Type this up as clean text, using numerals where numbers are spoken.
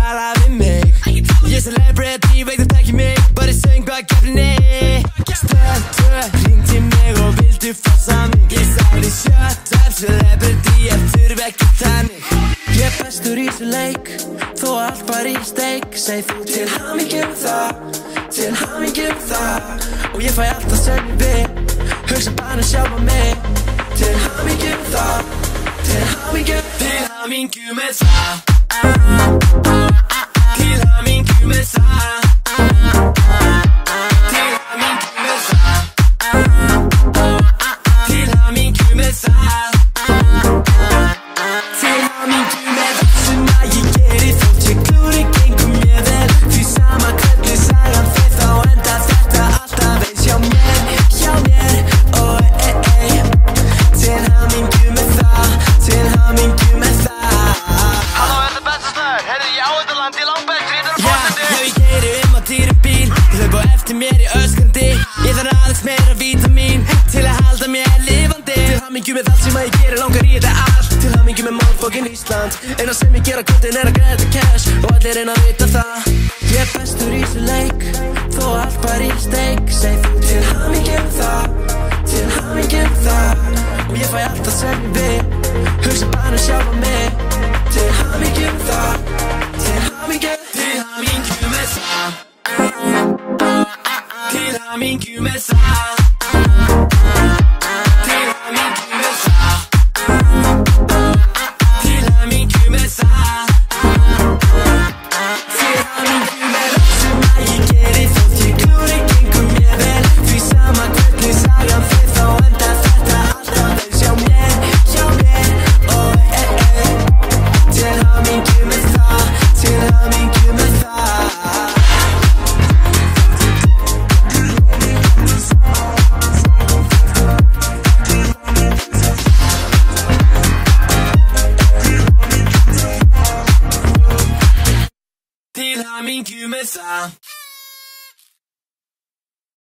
tala við mig. Ég celebrity, veit þetta ekki mig, bara söngvakeppni. Stöð 2 hringdi mig og vildu fassa mig. Ég sagði shut up celebrity, ég þurfi ekki þannig. Ég er bestur í þessu leik, þó allt bara í steik. Segð þú til hamingju með það, til hamingju með það. Og ég fæ alltaf sem ég vil, hugsa bara sjálfa mig. Til hamingju með það, til hamingju með það. Til hamingju með það, til hamingju með það. Til hamingju með það, til hamingju með það. Til hamingju með það sem að ég geri, þótt ég klúri gengum mér vel. Því sama hvernig sagan fer, þá endar þetta alltaf eins hjá mér, oh ei. Til hamingju með það, til hamingju með það. Halló, þetta er Bessastaður, heyrðu ég á þetta land, ég langt best, ég þarf að fórsta þig. Ég keyri á dýrum bíl, ég hlaup á eftir mér í öskrandi. Ég þarf aðeins meira vítamín til að halda mér lifandi. Til hamingju með allt sem að ég geri, langar í þetta allt. Til hamingju með motherfucking Ísland. Eina sem ég gera kvöldin að græða cash, og allir reyna að vita það. Ég er bestur í þessu leik, þó allt bara í steik. Segð þú til hamingju með það, til hamingju með það. Og ég fæ alltaf sem ég vil, hugsa bara sjálfa mig. Til hamingju með það, til hamingju með það. Til hamingju með það. Til hamingju með það. Til hamingju með það. Til hamingju með allt sem að ég geri, þótt ég klúri gengum mér vel. Því sama hvernig sagan fer, þá endar þetta alltaf eins hjá mér, oh ei. Til hamingju með það, til hamingju með það. Til hamingju með það.